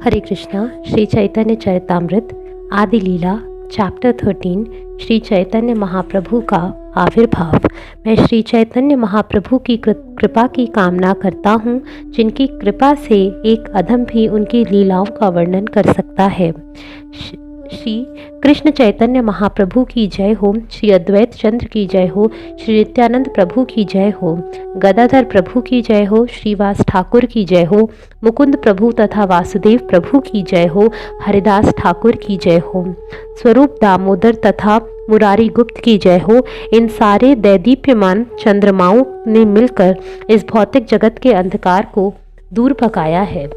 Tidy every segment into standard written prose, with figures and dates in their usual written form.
हरे कृष्णा। श्री चैतन्य चरितामृत आदि लीला चैप्टर 13 श्री चैतन्य महाप्रभु का आविर्भाव। मैं श्री चैतन्य महाप्रभु की कृपा की कामना करता हूँ, जिनकी कृपा से एक अधम भी उनकी लीलाओं का वर्णन कर सकता है। श्री कृष्ण चैतन्य महाप्रभु की जय हो। श्री अद्वैत चंद्र की जय हो। श्री नित्यानंद प्रभु की जय हो। गदाधर प्रभु की जय हो। श्रीवास ठाकुर की जय हो। मुकुंद प्रभु तथा वासुदेव प्रभु की जय हो। हरिदास ठाकुर की जय हो। स्वरूप दामोदर तथा मुरारी गुप्त की जय हो। इन सारे दैदीप्यमान चंद्रमाओं ने मिलकर इस भौतिक जगत के अंधकार को दूर भगाया है।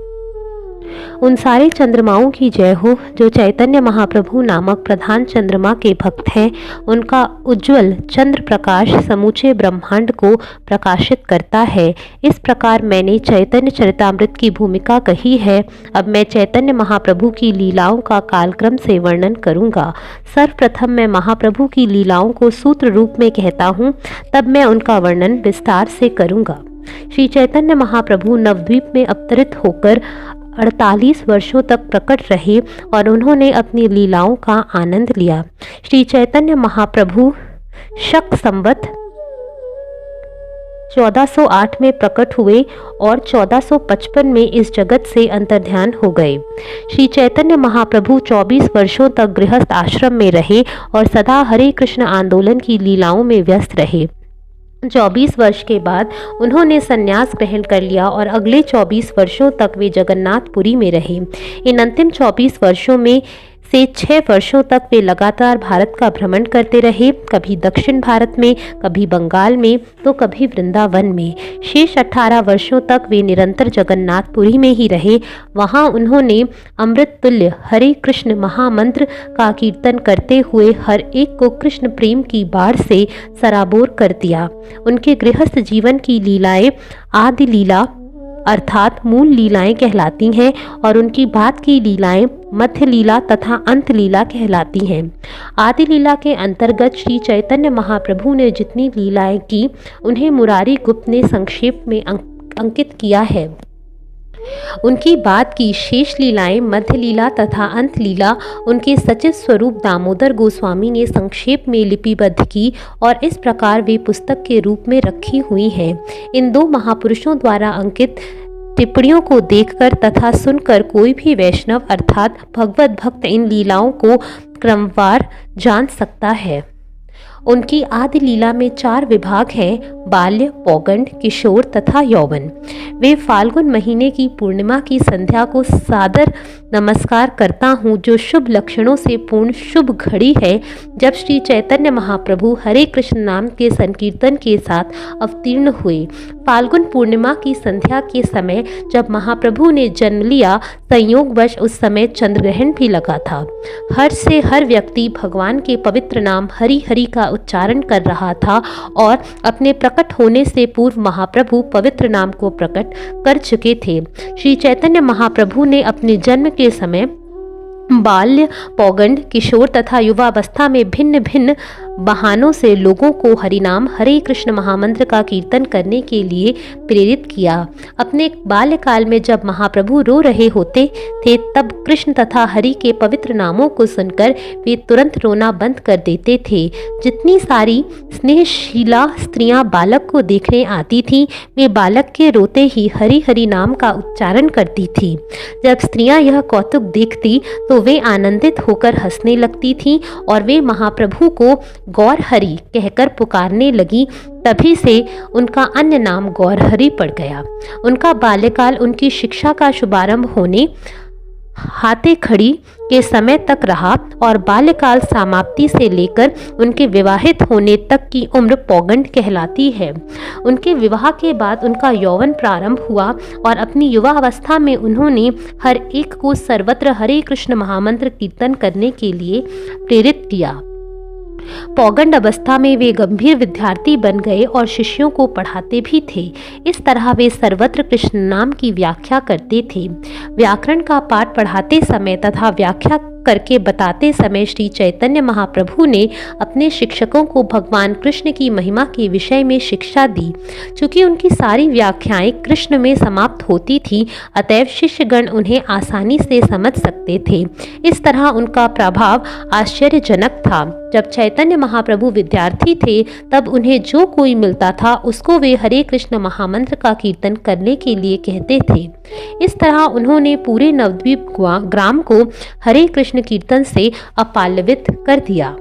उन सारे चंद्रमाओं की जय हो जो चैतन्य महाप्रभु नामक प्रधान चंद्रमा के भक्त हैं। उनका उज्ज्वल चंद्र प्रकाश समूचे ब्रह्मांड को प्रकाशित करता है। इस प्रकार मैंने चैतन्य चरितामृत की भूमिका कही है। अब मैं चैतन्य महाप्रभु की लीलाओं का कालक्रम से वर्णन करूंगा। सर्वप्रथम मैं महाप्रभु की लीलाओं को सूत्र रूप में कहता हूँ, तब मैं उनका वर्णन विस्तार से करूंगा। श्री चैतन्य महाप्रभु नवद्वीप में अवतरित होकर 48 वर्षों तक प्रकट रहे और उन्होंने अपनी लीलाओं का आनंद लिया। श्री चैतन्य महाप्रभु शक संवत 1408 में प्रकट हुए और 1455 में इस जगत से अंतर्ध्यान हो गए। श्री चैतन्य महाप्रभु 24 वर्षों तक गृहस्थ आश्रम में रहे और सदा हरे कृष्ण आंदोलन की लीलाओं में व्यस्त रहे। 24 वर्ष के बाद उन्होंने संन्यास ग्रहण कर लिया और अगले 24 वर्षों तक वे जगन्नाथपुरी में रहे। इन अंतिम 24 वर्षों में से 6 वर्षों तक वे लगातार भारत का भ्रमण करते रहे, कभी दक्षिण भारत में, कभी बंगाल में, तो कभी वृंदावन में। शेष 18 वर्षों तक वे निरंतर जगन्नाथपुरी में ही रहे। वहाँ उन्होंने अमृत तुल्य हरे कृष्ण महामंत्र का कीर्तन करते हुए हर एक को कृष्ण प्रेम की बाढ़ से सराबोर कर दिया। उनके गृहस्थ जीवन की लीलाएं आदि लीला अर्थात मूल लीलाएं कहलाती हैं और उनकी बाद की लीलाएं मध्य लीला तथा अंत लीला कहलाती हैं। आदि लीला के अंतर्गत श्री चैतन्य महाप्रभु ने जितनी लीलाएं की, उन्हें मुरारी गुप्त ने संक्षेप में अंकित किया है। उनकी बाद की शेष लीलाएं मध्य लीला तथा अंत लीला उनके सचिव स्वरूप दामोदर गोस्वामी ने संक्षेप में लिपिबद्ध की और इस प्रकार वे पुस्तक के रूप में रखी हुई हैं। इन दो महापुरुषों द्वारा अंकित टिप्पणियों को देखकर तथा सुनकर कोई भी वैष्णव अर्थात भगवत भक्त इन लीलाओं को क्रमवार जान सकता है। उनकी आदि लीला में 4 विभाग हैं: बाल्य, पौगंड, किशोर तथा यौवन। वे फाल्गुन महीने की पूर्णिमा की संध्या को सादर नमस्कार करता हूँ, जो शुभ लक्षणों से पूर्ण शुभ घड़ी है, जब श्री चैतन्य महाप्रभु हरे कृष्ण नाम के संकीर्तन के साथ अवतीर्ण हुए। फाल्गुन पूर्णिमा की संध्या के समय जब महाप्रभु ने जन्म लिया, संयोगवश उस समय चंद्रग्रहण भी लगा था। हर से हर व्यक्ति भगवान के पवित्र नाम हरि हरि का उच्चारण कर रहा था और अपने प्रकट होने से पूर्व महाप्रभु पवित्र नाम को प्रकट कर चुके थे। श्री चैतन्य महाप्रभु ने अपने जन्म के समय बाल्य, पौगंड, किशोर तथा युवावस्था में भिन्न भिन्न बहानों से लोगों को हरिनाम हरे कृष्ण महामंत्र का कीर्तन करने के लिए प्रेरित किया। अपने बाल्यकाल में जब महाप्रभु रो रहे होते थे, तब कृष्ण तथा हरि के पवित्र नामों को सुनकर वे तुरंत रोना बंद कर देते थे। जितनी सारी स्नेहशीला स्त्रियां बालक को देखने आती थीं, वे बालक के रोते ही हरि हरि नाम का उच्चारण करती थीं। जब स्त्रियां यह कौतुक देखती तो वे आनंदित होकर हंसने लगती थीं और वे महाप्रभु को गौर हरि कहकर पुकारने लगी। तभी से उनका अन्य नाम गौर हरि पड़ गया। उनका बाल्यकाल उनकी शिक्षा का शुभारंभ होने हाथे खड़ी के समय तक रहा और बाल्यकाल समाप्ति से लेकर उनके विवाहित होने तक की उम्र पौगंड कहलाती है। उनके विवाह के बाद उनका यौवन प्रारंभ हुआ और अपनी युवावस्था में उन्होंने हर एक को सर्वत्र हरे कृष्ण महामंत्र कीर्तन करने के लिए प्रेरित किया। पौगंड अवस्था में वे गंभीर विद्यार्थी बन गए और शिष्यों को पढ़ाते भी थे। इस तरह वे सर्वत्र कृष्ण नाम की व्याख्या करते थे। व्याकरण का पाठ पढ़ाते समय तथा व्याख्या करके बताते समय श्री चैतन्य महाप्रभु ने अपने शिक्षकों को भगवान कृष्ण की महिमा के विषय में शिक्षा दी। चूँकि उनकी सारी व्याख्याएं कृष्ण में समाप्त होती थी, अतएव शिष्यगण उन्हें आसानी से समझ सकते थे। इस तरह उनका प्रभाव आश्चर्यजनक था। जब चैतन्य महाप्रभु विद्यार्थी थे, तब उन्हें जो कोई मिलता था उसको वे हरे कृष्ण महामंत्र का कीर्तन करने के लिए कहते थे। इस तरह उन्होंने पूरे नवद्वीप ग्राम को हरे कृष्ण कीर्तन से अपालवित कर दिया।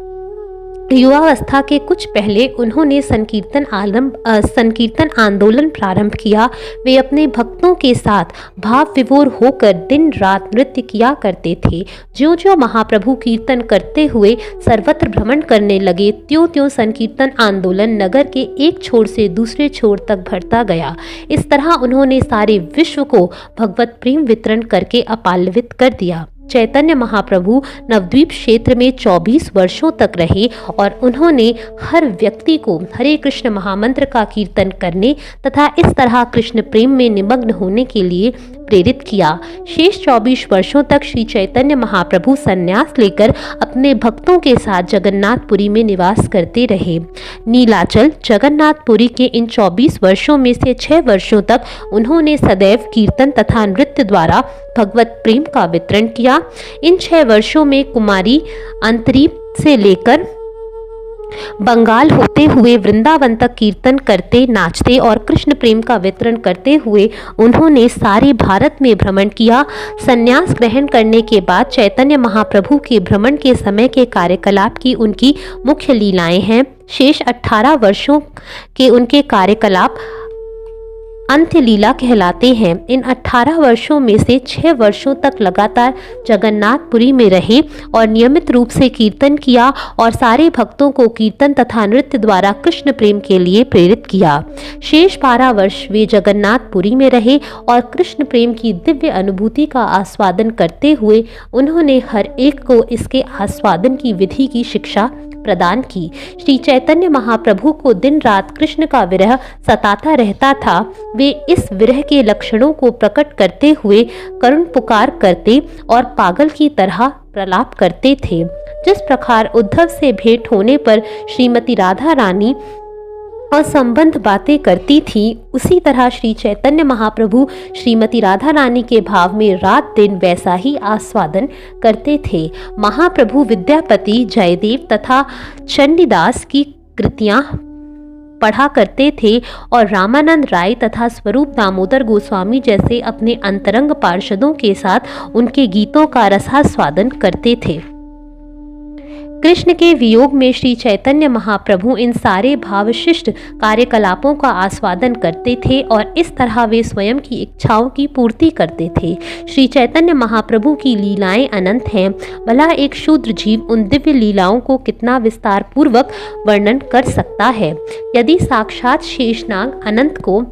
युवावस्था के कुछ पहले उन्होंने संकीर्तन आंदोलन प्रारंभ किया। वे अपने भक्तों के साथ भाव विभोर होकर दिन रात नृत्य किया करते थे। ज्यों-ज्यों महाप्रभु कीर्तन करते हुए सर्वत्र भ्रमण करने लगे, त्यों-त्यों संकीर्तन आंदोलन नगर के एक छोर से दूसरे छोर तक बढ़ता गया। इस तरह उन्होंने सारे विश्व को भगवत प्रेम वितरण करके अपालवित कर दिया। चैतन्य महाप्रभु नवद्वीप क्षेत्र में 24 वर्षों तक रहे और उन्होंने हर व्यक्ति को हरे कृष्ण महामंत्र का कीर्तन करने तथा इस तरह कृष्ण प्रेम में निमग्न होने के लिए प्रेरित किया। शेष 24 वर्षों तक श्री चैतन्य महाप्रभु संन्यास लेकर अपने भक्तों के साथ जगन्नाथपुरी में निवास करते रहे। नीलाचल जगन्नाथपुरी के इन 24 वर्षों में से 6 वर्षों तक उन्होंने सदैव कीर्तन तथा नृत्य द्वारा भगवत प्रेम का वितरण किया। इन 6 वर्षों में कुमारी अंतरीप से लेकर बंगाल होते हुए वृंदावन तक कीर्तन करते, नाचते और कृष्ण प्रेम का वितरण करते हुए उन्होंने सारे भारत में भ्रमण किया। संन्यास ग्रहण करने के बाद चैतन्य महाप्रभु के भ्रमण के समय के कार्यकलाप की उनकी मुख्य लीलाएं हैं। शेष 18 वर्षों के उनके कार्यकलाप अंत्य लीला कहलाते हैं। इन 18 वर्षों में से 6 वर्षों तक लगातार जगन्नाथपुरी में रहे और नियमित रूप से कीर्तन किया और सारे भक्तों को कीर्तन तथा नृत्य द्वारा कृष्ण प्रेम के लिए प्रेरित किया। शेष 12 वर्ष वे जगन्नाथपुरी में रहे और कृष्ण प्रेम की दिव्य अनुभूति का आस्वादन करते हुए उन्होंने हर एक को इसके आस्वादन की विधि की शिक्षा प्रदान की। श्री चैतन्य महाप्रभु को दिन रात कृष्ण का विरह सताता रहता था। वे इस विरह के लक्षणों को प्रकट करते हुए करुण पुकार करते और पागल की तरह प्रलाप करते थे। जिस प्रकार उद्धव से भेंट होने पर श्रीमती राधा रानी असंबद्ध बातें करती थी, उसी तरह श्री चैतन्य महाप्रभु श्रीमती राधा रानी के भाव में रात दिन वैसा ही आस्वादन करते थे। महाप्रभु विद्यापति, जयदेव तथा चंडीदास की कृतियां पढ़ा करते थे और रामानंद राय तथा स्वरूप दामोदर गोस्वामी जैसे अपने अंतरंग पार्षदों के साथ उनके गीतों का रसास्वादन करते थे। कृष्ण के वियोग में श्री चैतन्य महाप्रभु इन सारे भावशिष्ट कार्यकलापों का आस्वादन करते थे और इस तरह वे स्वयं की इच्छाओं की पूर्ति करते थे। श्री चैतन्य महाप्रभु की लीलाएं अनंत हैं। भला एक शूद्र जीव उन दिव्य लीलाओं को कितना विस्तार पूर्वक वर्णन कर सकता है। यदि साक्षात शेषनाग अनंत को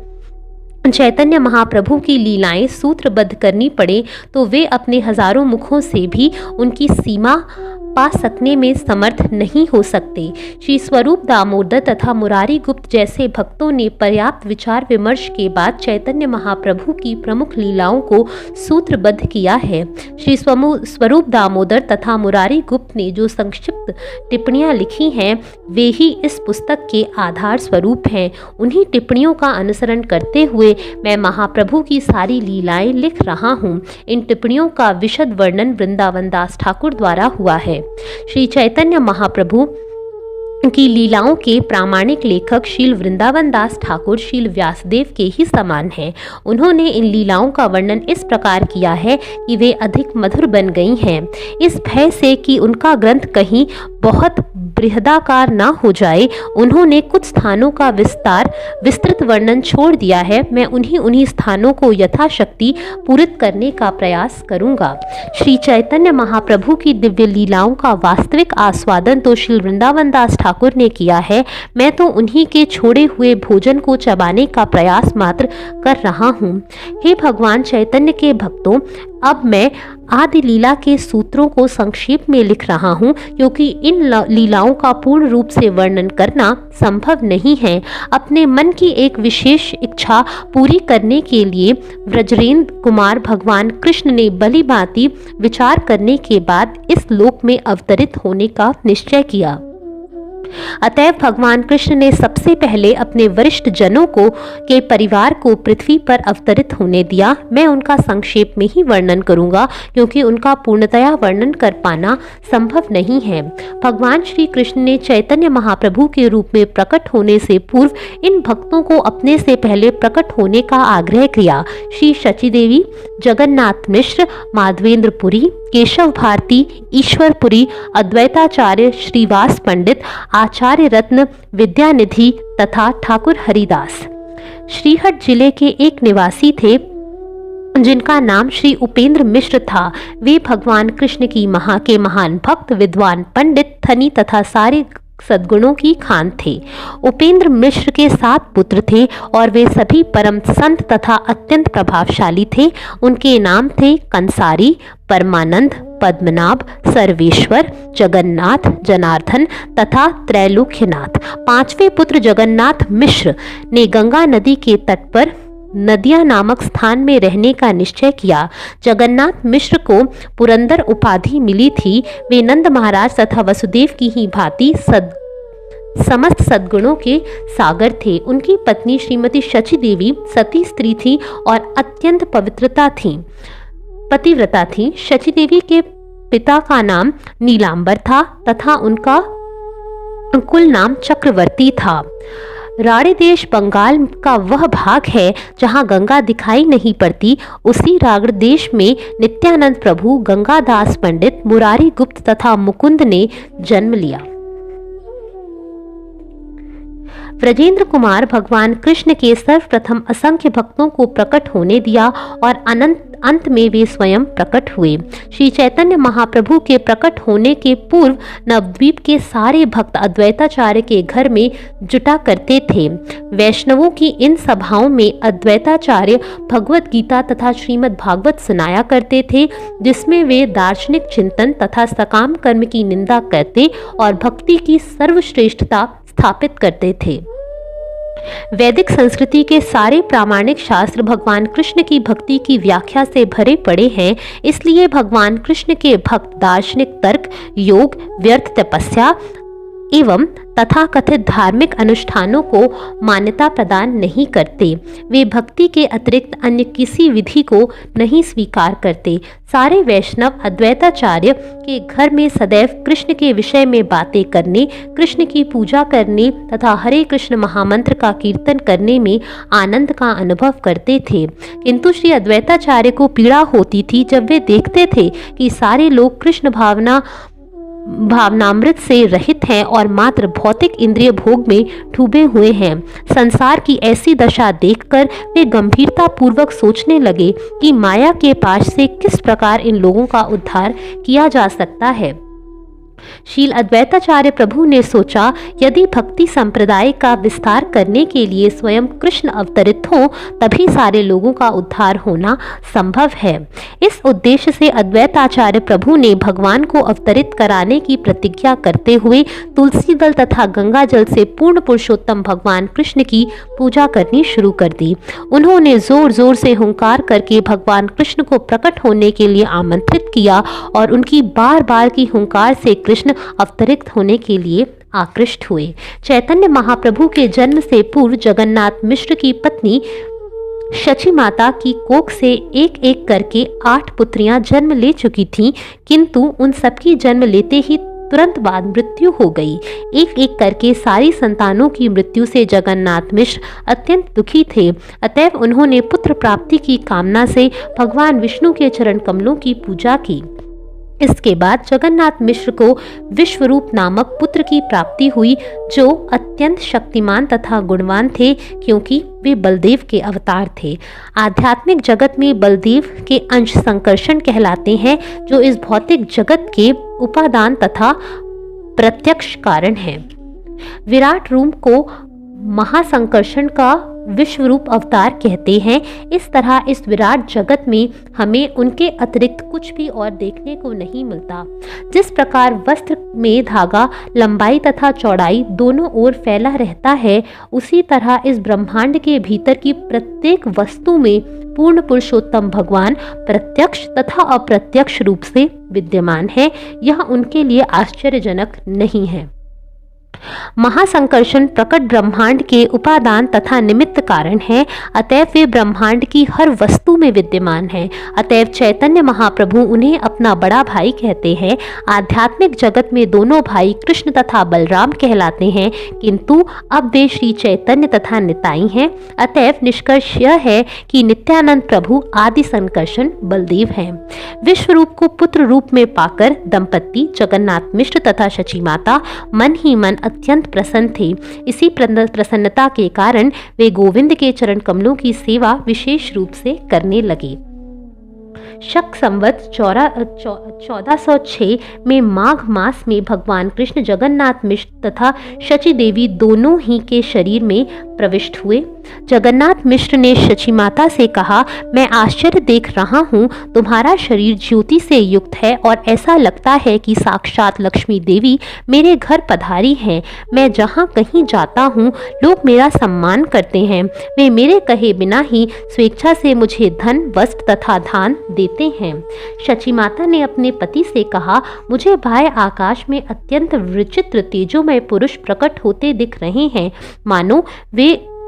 चैतन्य महाप्रभु की लीलाएं सूत्रबद्ध करनी पड़े तो वे अपने हजारों मुखों से भी उनकी सीमा पा सकने में समर्थ नहीं हो सकते। श्री स्वरूप दामोदर तथा मुरारी गुप्त जैसे भक्तों ने पर्याप्त विचार विमर्श के बाद चैतन्य महाप्रभु की प्रमुख लीलाओं को सूत्रबद्ध किया है। श्री स्वरूप दामोदर तथा मुरारी गुप्त ने जो संक्षिप्त टिप्पणियां लिखी हैं, वे ही इस पुस्तक के आधार स्वरूप हैं। उन्हीं टिप्पणियों का अनुसरण करते हुए मैं महाप्रभु की सारी लीलाएं लिख रहा हूँ। इन टिप्पणियों का विशद वर्णन वृंदावन दास ठाकुर द्वारा हुआ है। श्री चैतन्य महाप्रभु की लीलाओं के प्रामाणिक लेखक शील वृंदावन दास ठाकुर शील व्यासदेव के ही समान हैं। उन्होंने इन लीलाओं का वर्णन इस प्रकार किया है कि वे अधिक मधुर बन गई हैं। इस भय से कि उनका ग्रंथ कहीं बहुत बृहदाकार ना हो जाए, उन्होंने कुछ स्थानों का विस्तृत वर्णन छोड़ दिया है। मैं उन्हीं स्थानों को यथाशक्ति पूरित करने का प्रयास करूंगा। श्री चैतन्य महाप्रभु की दिव्य लीलाओं का वास्तविक आस्वादन तो श्री वृंदावन दास ठाकुर ने किया है। मैं तो उन्हीं के छोड़े हुए भोजन को चबाने का प्रयास मात्र कर रहा हूँ। हे भगवान चैतन्य के भक्तों, अब मैं आदि लीला के सूत्रों को संक्षेप में लिख रहा हूँ, क्योंकि इन लीलाओं का पूर्ण रूप से वर्णन करना संभव नहीं है। अपने मन की एक विशेष इच्छा पूरी करने के लिए व्रजेंद्र कुमार भगवान कृष्ण ने भली भांति विचार करने के बाद इस लोक में अवतरित होने का निश्चय किया। अतएव भगवान कृष्ण ने सबसे पहले अपने वरिष्ठ जनों के परिवार को पृथ्वी पर अवतरित होने दिया। मैं उनका संक्षेप में ही वर्णन करूंगा, क्योंकि उनका पूर्णतया वर्णन कर पाना संभव नहीं है। भगवान श्री कृष्ण ने चैतन्य महाप्रभु के रूप में प्रकट होने से पूर्व इन भक्तों को अपने से पहले प्रकट होने का आग्रह किया। श्री शची देवी, जगन्नाथ मिश्र, माधवेंद्र पुरी, केशव भारती, ईश्वरपुरी, अद्वैताचार्य श्रीवास पंडित, आचार्य रत्न, विद्यानिधि तथा ठाकुर हरिदास श्रीहट जिले के एक निवासी थे जिनका नाम श्री उपेंद्र मिश्र था। वे भगवान कृष्ण की महान भक्त, विद्वान, पंडित, धनी तथा सारे सद्गुणों की खान थे। उपेंद्र मिश्र के 7 पुत्र थे और वे सभी परम संत तथा अत्यंत प्रभावशाली थे। उनके नाम थे कंसारी, परमानंद, पद्मनाभ, सर्वेश्वर, जगन्नाथ, जनार्दन तथा त्रैलोक्यनाथ। 5वें पुत्र जगन्नाथ मिश्र ने गंगा नदी के तट पर नदिया नामक स्थान में रहने का निश्चय किया। जगन्नाथ मिश्र को पुरंदर उपाधि मिली थी। वे नंद महाराज तथा वसुदेव की ही भांति समस्त सद्गुणों के सागर थे। उनकी पत्नी श्रीमती शची देवी सती स्त्री थी और अत्यंत पतिव्रता थी। शची देवी के पिता का नाम नीलांबर था तथा उनका कुल नाम चक्रवर्ती था। राड़ी देश बंगाल का वह भाग है जहां गंगा दिखाई नहीं पड़ती। उसी रागड़ देश में नित्यानंद प्रभु, गंगादास पंडित, मुरारी गुप्त तथा मुकुंद ने जन्म लिया। व्रजेंद्र कुमार भगवान कृष्ण के सर्वप्रथम असंख्य भक्तों को प्रकट होने दिया और अंत में वे स्वयं प्रकट हुए। श्री चैतन्य महाप्रभु के प्रकट होने के पूर्व नवद्वीप के सारे भक्त अद्वैताचार्य के घर में जुटा करते थे। वैष्णवों की इन सभाओं में अद्वैताचार्य भगवत गीता तथा श्रीमद् भागवत सुनाया करते थे, जिसमें वे दार्शनिक चिंतन तथा सकाम कर्म की निंदा करते और भक्ति की सर्वश्रेष्ठता स्थापित करते थे। वैदिक संस्कृति के सारे प्रामाणिक शास्त्र भगवान कृष्ण की भक्ति की व्याख्या से भरे पड़े हैं। इसलिए भगवान कृष्ण के भक्त दार्शनिक तर्क, योग, व्यर्थ तपस्या एवं तथाकथित धार्मिक अनुष्ठानों को मान्यता प्रदान नहीं करते। वे भक्ति के अतिरिक्त अन्य किसी विधि को नहीं स्वीकार करते। सारे वैष्णव अद्वैताचार्य के घर में सदैव कृष्ण के विषय में बातें करने, कृष्ण की पूजा करने तथा हरे कृष्ण महामंत्र का कीर्तन करने में आनंद का अनुभव करते थे। किंतु श्री अद्वैताचार्य को पीड़ा होती थी जब वे देखते थे कि सारे लोग कृष्ण भावनामृत से रहित हैं और मात्र भौतिक इंद्रिय भोग में डूबे हुए हैं। संसार की ऐसी दशा देखकर वे गंभीरता पूर्वक सोचने लगे कि माया के पाश से किस प्रकार इन लोगों का उद्धार किया जा सकता है। शील अद्वैताचार्य प्रभु ने सोचा, यदि भक्ति संप्रदाय का विस्तार करने के लिए स्वयं कृष्ण अवतरित हो तभी सारे लोगों का उद्धार होना संभव है। इस उद्देश्य से अद्वैताचार्य प्रभु ने भगवान को अवतरित कराने की प्रतिज्ञा करते हुए तुलसी दल तथा गंगा जल से पूर्ण पुरुषोत्तम भगवान कृष्ण की पूजा करनी शुरू कर दी। उन्होंने जोर जोर से हुंकार करके भगवान कृष्ण को प्रकट होने के लिए आमंत्रित किया और उनकी बार बार की हुंकार से कृष्ण अवतरित होने के लिए आकृष्ट हुए। चैतन्य महाप्रभु के जन्म से पूर्व जगन्नाथ मिश्र की पत्नी शची माता की कोख से एक एक करके 8 पुत्रियां जन्म ले चुकी थीं, किंतु उन सबकी जन्म लेते ही तुरंत बाद मृत्यु हो गई। एक एक करके सारी संतानों की मृत्यु से जगन्नाथ मिश्र अत्यंत दुखी थे। अतएव उन्होंने पुत्र प्राप्ति की कामना से भगवान विष्णु के चरण कमलों की पूजा की। इसके बाद जगन्नाथ मिश्र को विश्वरूप नामक पुत्र की प्राप्ति हुई, जो अत्यंत शक्तिमान तथा गुणवान थे, क्योंकि वे बलदेव के अवतार थे। आध्यात्मिक जगत में बलदेव के अंश संकर्षण कहलाते हैं, जो इस भौतिक जगत के उपादान तथा प्रत्यक्ष कारण है। विराट रूप को महासंकर्षण का विश्वरूप अवतार कहते हैं। इस तरह इस विराट जगत में हमें उनके अतिरिक्त कुछ भी और देखने को नहीं मिलता। जिस प्रकार वस्त्र में धागा लंबाई तथा चौड़ाई दोनों ओर फैला रहता है, उसी तरह इस ब्रह्मांड के भीतर की प्रत्येक वस्तु में पूर्ण पुरुषोत्तम भगवान प्रत्यक्ष तथा अप्रत्यक्ष रूप से विद्यमान है। यह उनके लिए आश्चर्यजनक नहीं है। महासंकर्षण प्रकट ब्रह्मांड के उपादान तथा निमित्त कारण है, अतएव वे ब्रह्मांड की हर वस्तु में विद्यमान है। अतएव चैतन्य महाप्रभु उन्हें अपना बड़ा भाई कहते हैं। आध्यात्मिक जगत में दोनों भाई कृष्ण तथा बलराम कहलाते हैं, किंतु अब वे श्री चैतन्य तथा निताई हैं। अतएव निष्कर्ष यह है कि नित्यानंद प्रभु आदि संकर्षण बलदेव हैं। विश्व रूप को पुत्र रूप में पाकर दंपति जगन्नाथ मिश्र तथा शची माता मन ही मन अत्यंत प्रसन्न थे। इसी प्रसन्नता के कारण वे गोविंद के चरण कमलों की सेवा विशेष रूप से करने लगे। शक संवत 1406 में माघ मास में भगवान कृष्ण जगन्नाथ मिश्र तथा शची देवी दोनों ही के शरीर में प्रविष्ट हुए। जगन्नाथ मिश्र ने शची माता से कहा, मैं आश्चर्य देख रहा हूँ, तुम्हारा शरीर ज्योति से युक्त है और ऐसा लगता है कि साक्षात लक्ष्मी देवी मेरे घर पधारी हैं। मैं जहाँ कहीं जाता हूँ लोग मेरा सम्मान करते हैं। वे मेरे कहे बिना ही स्वेच्छा से मुझे धन वस्त्र तथा दान देते हैं। शची माता ने अपने पति से कहा, मुझे बाह्य आकाश में अत्यंत विचित्र तेजोमय पुरुष प्रकट होते दिख रहे हैं, मानो वे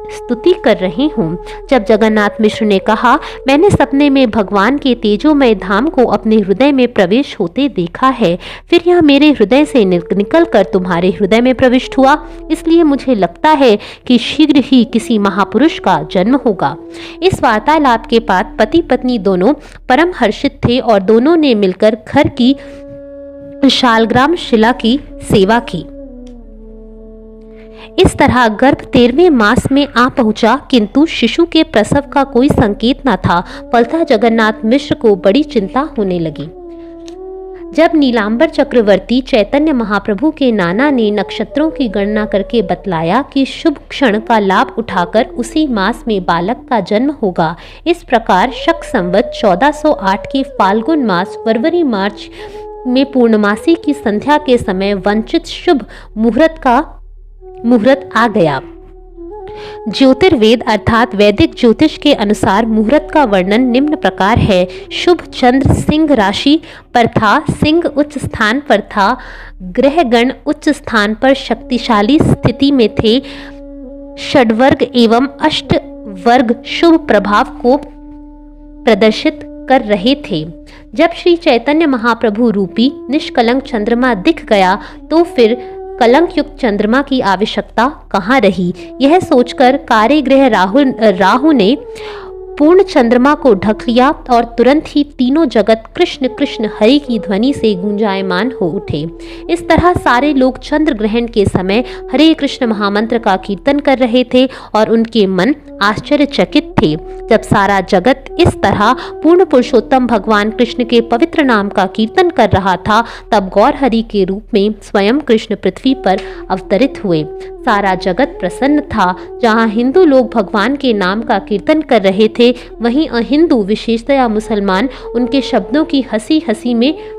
स्तुति कर रहे हों। जब जगन्नाथ मिश्र ने कहा, मैंने सपने में भगवान के तेजोमय धाम को अपने हृदय में प्रवेश होते देखा है, फिर यह मेरे हृदय से निकल कर तुम्हारे हृदय में प्रविष्ट हुआ, इसलिए मुझे लगता है कि शीघ्र ही किसी महापुरुष का जन्म होगा। इस वार्तालाप के बाद पति पत्नी दोनों परम हर्षित थे और दोनों ने मिलकर घर की शालग्राम शिला की सेवा की। इस तरह गर्भ 13वें मास में आ पहुंचा, किंतु शिशु के प्रसव का कोई संकेत न था। फलतः जगन्नाथ मिश्र को बड़ी चिंता होने लगी। जब नीलांबर चक्रवर्ती चैतन्य महाप्रभु के नाना ने नक्षत्रों की गणना करके बतलाया कि शुभ क्षण का लाभ उठाकर उसी मास में बालक का जन्म होगा, इस प्रकार शक संवत 1408 के फाल्गुन मास फरवरी मार्च में पूर्णमासी की संध्या के समय वंचित शुभ मुहूर्त आ गया। ज्योतिर्वेद अर्थात वैदिक ज्योतिष के अनुसार मुहूर्त का वर्णन निम्न प्रकार है। शुभ चंद्र सिंह राशि पर था, सिंह उच्च स्थान पर था, ग्रहगण उच्च स्थान पर शक्तिशाली स्थिति में थे, षड्वर्ग एवं अष्टवर्ग शुभ प्रभाव को प्रदर्शित कर रहे थे। जब श्री चैतन्य महाप्रभु रूपी निष्कलंक चंद्रमा दिख गया तो फिर कलंक युक्त चंद्रमा की आवश्यकता कहाँ रही। यह सोचकर कार्यग्रह राहु ने पूर्ण चंद्रमा को ढक लिया और तुरंत ही तीनों जगत कृष्ण कृष्ण हरि की ध्वनि से गूंजायमान हो उठे। इस तरह सारे लोग चंद्र ग्रहण के समय हरे कृष्ण महामंत्र का कीर्तन कर रहे थे और उनके मन आश्चर्यचकित थे। जब सारा जगत इस तरह पूर्ण पुरुषोत्तम भगवान कृष्ण के पवित्र नाम का कीर्तन कर रहा था, तब गौर हरि के रूप में स्वयं कृष्ण पृथ्वी पर अवतरित हुए। सारा जगत प्रसन्न था। जहाँ हिंदू लोग भगवान के नाम का कीर्तन कर रहे थे, वहीं अहिंदू विशेषतया मुसलमान उनके शब्दों की हंसी हंसी में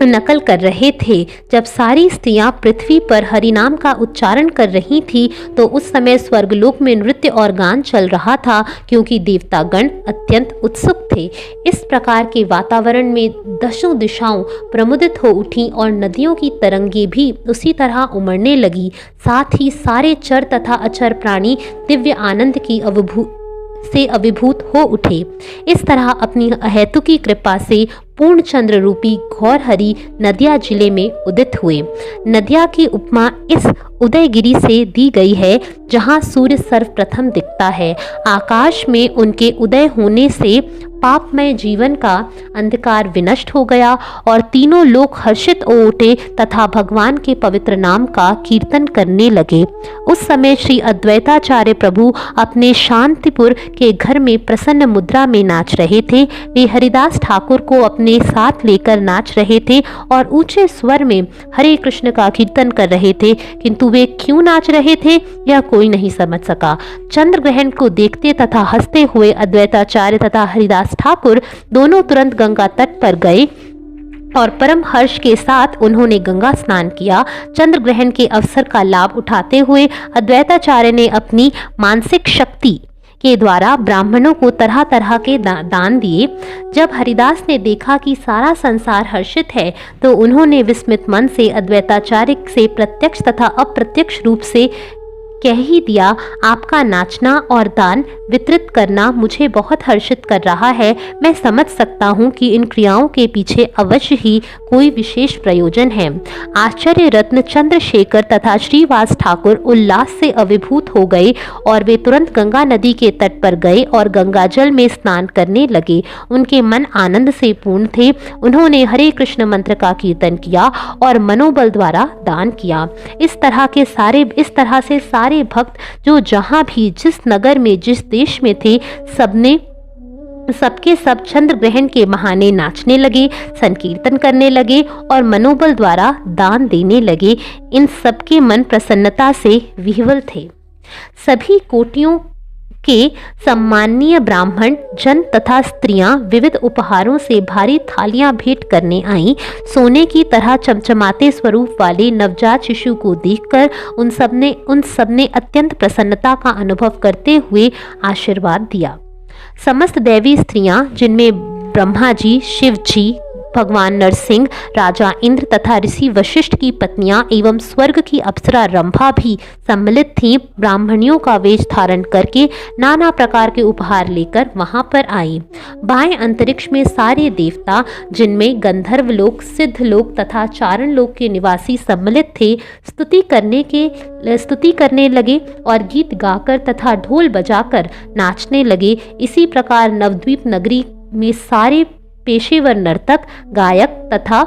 नकल कर रहे थे। जब सारी स्त्रियां पृथ्वी पर हरिनाम का उच्चारण कर रही थी तो उस समय स्वर्गलोक में नृत्य और गान चल रहा था, क्योंकि देवतागण अत्यंत उत्सुक थे। इस प्रकार के वातावरण में दशों दिशाओं प्रमुदित हो उठी और नदियों की तरंगे भी उसी तरह उमड़ने लगी। साथ ही सारे चर तथा अचर प्राणी दिव्य आनंद की अभिभूत हो उठे। इस तरह अपनी अहेतुकी कृपा से पूर्ण चंद्र रूपी घौर हरि नदिया जिले में उदित हुए। नदिया की उपमा इस उदयगिरी से दी गई है, जहां सूर्य सर्वप्रथम दिखता है। आकाश में उनके उदय होने से पापमय जीवन का अंधकार विनष्ट हो गया और तीनों लोग हर्षित हो उठे तथा भगवान के पवित्र नाम का कीर्तन करने लगे। उस समय श्री अद्वैताचार्य प्रभु अपने शांतिपुर के घर में प्रसन्न मुद्रा में नाच रहे थे। वे हरिदास ठाकुर को अपने साथ लेकर नाच रहे थे और ऊंचे स्वर में हरे कृष्ण का कीर्तन कर रहे थे, किंतु वे क्यों नाच रहे थे यह कोई नहीं समझ सका। चंद्र ग्रहण को देखते तथा हंसते हुए अद्वैताचार्य तथा हरिदास ठाकुर दोनों तुरंत गंगा तट पर गए और परम हर्ष के साथ उन्होंने गंगा स्नान किया। चंद्र ग्रहण के अवसर का लाभ उठाते हुए अद्वैताचार्य ने अपनी मानसिक शक्ति के द्वारा ब्राह्मणों को तरह तरह के दान दिए। जब हरिदास ने देखा कि सारा संसार हर्षित है तो उन्होंने विस्मित मन से अद्वैताचार्य से प्रत्यक्ष तथा अप्रत्यक्ष रूप से कह ही दिया, आपका नाचना और दान वितरित करना मुझे बहुत हर्षित कर रहा है। मैं समझ सकता हूँ कि इन क्रियाओं के पीछे अवश्य ही कोई विशेष प्रयोजन है। आचार्य रत्न चंद्रशेखर तथा श्रीवास ठाकुर उल्लास से अभिभूत हो गए और वे तुरंत गंगा नदी के तट पर गए और गंगा जल में स्नान करने लगे। उनके मन आनंद से पूर्ण थे। उन्होंने हरे कृष्ण मंत्र का कीर्तन किया और मनोबल द्वारा दान किया। इस तरह से सारे भक्त जो जहां भी जिस नगर में जिस देश में थे सबके सब चंद्र ग्रहण के बहाने नाचने लगे, संकीर्तन करने लगे और मनोबल द्वारा दान देने लगे। इन सबके मन प्रसन्नता से विह्वल थे। सभी कोटियों के सम्माननीय ब्राह्मण जन तथा स्त्रियां विविध उपहारों से भारी थालियां भेंट करने आईं। सोने की तरह चमचमाते स्वरूप वाले नवजात शिशु को देखकर उन सबने अत्यंत प्रसन्नता का अनुभव करते हुए आशीर्वाद दिया। समस्त दैवी स्त्रियां, जिनमें ब्रह्मा जी, शिव जी, भगवान नरसिंह, राजा इंद्र तथा ऋषि वशिष्ठ की पत्नियां एवं स्वर्ग की अप्सरा रंभा भी सम्मिलित थीं, ब्राह्मणियों का वेश धारण करके नाना प्रकार के उपहार लेकर वहां पर आई। बाएं अंतरिक्ष में सारे देवता, जिनमें गंधर्व लोक, सिद्ध लोक तथा चारण लोक के निवासी सम्मिलित थे, स्तुति करने लगे और गीत गाकर तथा ढोल बजाकर नाचने लगे। इसी प्रकार नवद्वीप नगरी में सारे पेशेवर नर्तक, गायक तथा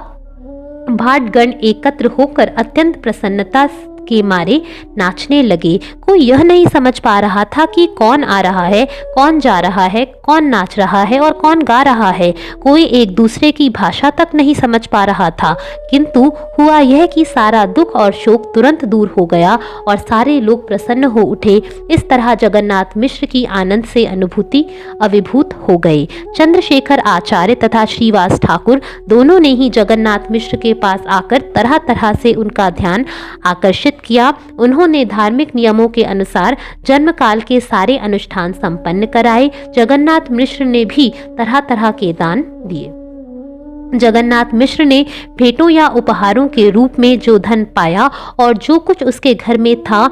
भाटगण एकत्र होकर अत्यंत प्रसन्नता के मारे नाचने लगे। कोई यह नहीं समझ पा रहा था कि कौन आ रहा है, कौन जा रहा है, कौन नाच रहा है और कौन गा रहा है। कोई एक दूसरे की भाषा तक नहीं समझ पा रहा था, किंतु हुआ यह कि सारा दुख और शोक तुरंत दूर हो गया और सारे लोग प्रसन्न हो उठे। इस तरह जगन्नाथ मिश्र की आनंद से अभिभूत हो गए। चंद्रशेखर आचार्य तथा श्रीवास ठाकुर दोनों ने ही जगन्नाथ मिश्र के पास आकर तरह तरह से उनका ध्यान आकर्षित किया। उन्होंने धार्मिक नियमों के अनुसार जन्म काल के सारे अनुष्ठान संपन्न कराए। जगन्नाथ मिश्र ने भी तरह तरह के दान दिए। जगन्नाथ मिश्र ने भेंटों या उपहारों के रूप में जो धन पाया और जो कुछ उसके घर में था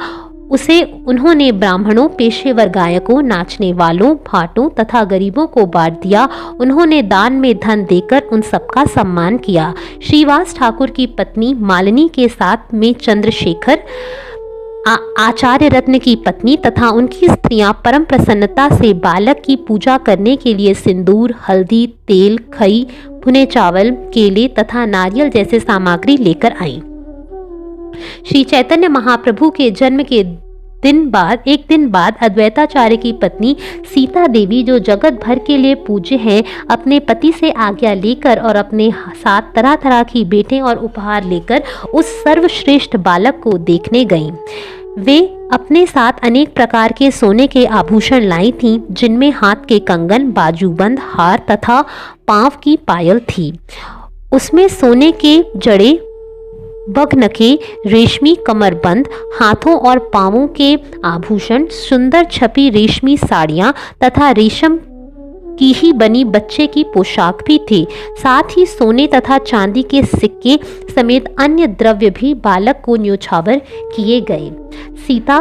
उसे उन्होंने ब्राह्मणों, पेशेवर गायकों, नाचने वालों, भाटों तथा गरीबों को बांट दिया। उन्होंने दान में धन देकर उन सबका सम्मान किया। श्रीवास ठाकुर की पत्नी मालिनी के साथ में चंद्रशेखर आचार्य रत्न की पत्नी तथा उनकी स्त्रियां परम प्रसन्नता से बालक की पूजा करने के लिए सिंदूर, हल्दी, तेल, खई, भुने चावल, केले तथा नारियल जैसे सामग्री लेकर आईं। श्री चैतन्य महाप्रभु के जन्म के एक दिन बाद अद्वैताचार्य की पत्नी सीता देवी, जो जगत भर के लिए पूज्य हैं, अपने पति से आज्ञा लेकर और अपने साथ तरह तरह की भेंटें और उपहार लेकर उस सर्वश्रेष्ठ बालक को देखने गईं। वे अपने साथ अनेक प्रकार के सोने के आभूषण लाई थीं, जिनमें हाथ के कंगन, बाजूबंद, हार तथा पांव की पायल थी। उसमें सोने के जड़े, बगनके, रेशमी कमरबंद, हाथों और पांवों के आभूषण, सुंदर छपी रेशमी साड़ियां तथा रेशम की ही बनी बच्चे की पोशाक भी थी। साथ ही सोने तथा चांदी के सिक्के समेत अन्य द्रव्य भी बालक को न्योछावर किए गए। सीता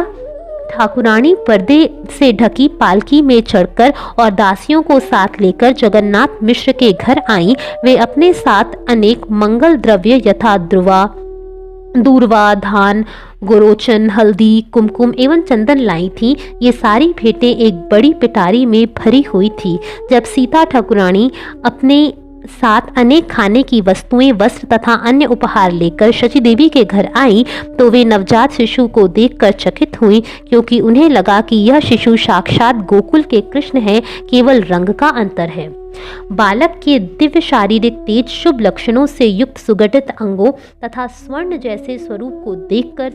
ठाकुरानी पर्दे से ढकी पालकी में चढ़कर और दासियों को साथ लेकर जगन्नाथ मिश्र के घर आईं। वे अपने साथ अनेक मंगल द्रव्य यथा ध्रुवा, दूर्वा, धान, गोरोचन, हल्दी, कुमकुम एवं चंदन लाई थी। ये सारी भेंटें एक बड़ी पिटारी में भरी हुई थी। जब सीता ठाकुरानी अपने साथ अनेक खाने की वस्तुएं, वस्त्र तथा अन्य उपहार लेकर शची देवी के घर आई तो वे नवजात शिशु को देखकर चकित हुई, क्योंकि उन्हें लगा कि यह शिशु साक्षात गोकुल के कृष्ण है, केवल रंग का अंतर है। बालक के दिव्य शारीरिक तेज, शुभ लक्षणों से युक्त सुगठित अंगों तथा स्वर्ण जैसे स्वरूप को देखकर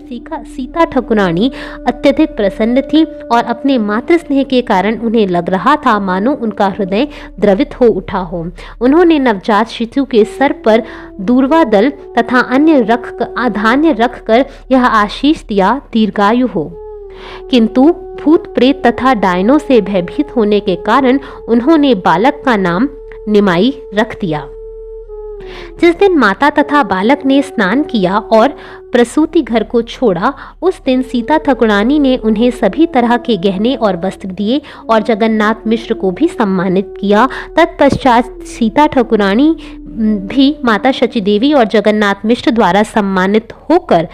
सीता ठाकुरानी अत्यधिक प्रसन्न थी और अपने मातृ स्नेह के कारण उन्हें लग रहा था मानो उनका हृदय द्रवित हो उठा हो। उन्होंने नवजात शिशु के सर पर दूर्वा दल तथा अन्य धान्य रखकर यह आशीष दिया, दीर्घायु हो। किंतु भूत प्रेत तथा डायनों से भयभीत होने के कारण उन्होंने बालक का नाम निमाई रख दिया। जिस दिन माता तथा बालक ने स्नान किया और प्रसूति घर को छोड़ा, उस दिन सीता ठाकुरानी ने उन्हें सभी तरह के गहने और वस्त्र दिए और जगन्नाथ मिश्र को भी सम्मानित किया। तत्पश्चात सीता ठाकुरानी भी माता शची देवी और जगन्नाथ मिश्र द्वारा सम्मानित होकर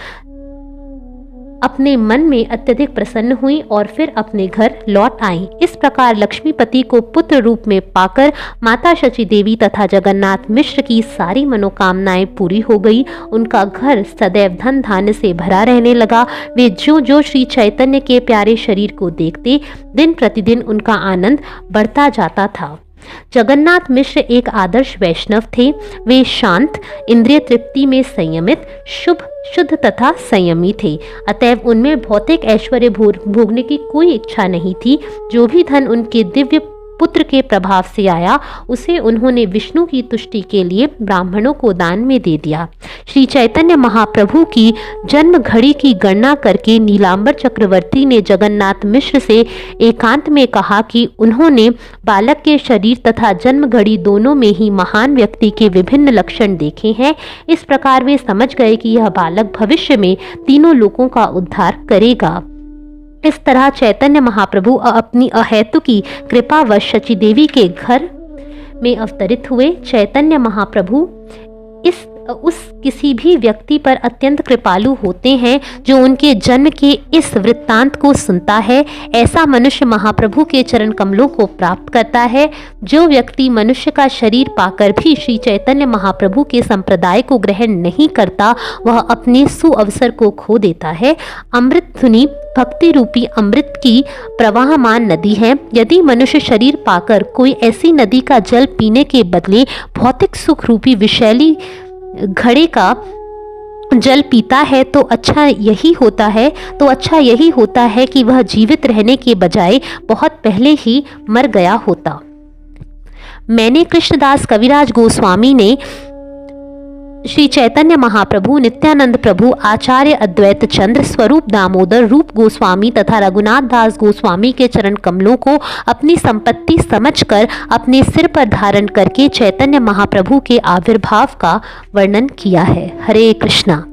अपने मन में अत्यधिक प्रसन्न हुई और फिर अपने घर लौट आई। इस प्रकार लक्ष्मीपति को पुत्र रूप में पाकर माता शची देवी तथा जगन्नाथ मिश्र की सारी मनोकामनाएं पूरी हो गई। उनका घर सदैव धन धान्य से भरा रहने लगा। वे जो जो श्री चैतन्य के प्यारे शरीर को देखते, दिन प्रतिदिन उनका आनंद बढ़ता जाता था। जगन्नाथ मिश्र एक आदर्श वैष्णव थे। वे शांत, इंद्रिय तृप्ति में संयमित, शुद्ध तथा संयमी थे। अतएव उनमें भौतिक ऐश्वर्य भोगने की कोई इच्छा नहीं थी। जो भी धन उनके दिव्य पुत्र के प्रभाव से आया, उसे उन्होंने विष्णु की तुष्टि के लिए ब्राह्मणों को दान में दे दिया। श्री चैतन्य महाप्रभु की जन्म घड़ी की गणना करके नीलांबर चक्रवर्ती ने जगन्नाथ मिश्र से एकांत में कहा कि उन्होंने बालक के शरीर तथा जन्म घड़ी दोनों में ही महान व्यक्ति के विभिन्न लक्षण देखे हैं। इस प्रकार वे समझ गए कि यह बालक भविष्य में तीनों लोकों का उद्धार करेगा। इस तरह चैतन्य महाप्रभु अपनी अहेतुकी कृपावश शची देवी के घर में अवतरित हुए। चैतन्य महाप्रभु उस किसी भी व्यक्ति पर अत्यंत कृपालु होते हैं जो उनके जन्म के इस वृत्तांत को सुनता है। ऐसा मनुष्य महाप्रभु के चरण कमलों को प्राप्त करता है। जो व्यक्ति मनुष्य का शरीर पाकर भी श्री चैतन्य महाप्रभु के संप्रदाय को ग्रहण नहीं करता, वह अपने सुअवसर को खो देता है। अमृत धुनी भक्ति रूपी अमृत की प्रवाहमान नदी है। यदि मनुष्य शरीर पाकर कोई ऐसी नदी का जल पीने के बदले भौतिक सुख रूपी विषैली घड़े का जल पीता है तो अच्छा यही होता है कि वह जीवित रहने के बजाय बहुत पहले ही मर गया होता। मैंने कृष्णदास कविराज गोस्वामी ने श्री चैतन्य महाप्रभु, नित्यानंद प्रभु, आचार्य अद्वैत चंद्र, स्वरूप दामोदर, रूप गोस्वामी तथा रघुनाथ दास गोस्वामी के चरण कमलों को अपनी संपत्ति समझकर अपने सिर पर धारण करके चैतन्य महाप्रभु के आविर्भाव का वर्णन किया है। हरे कृष्णा।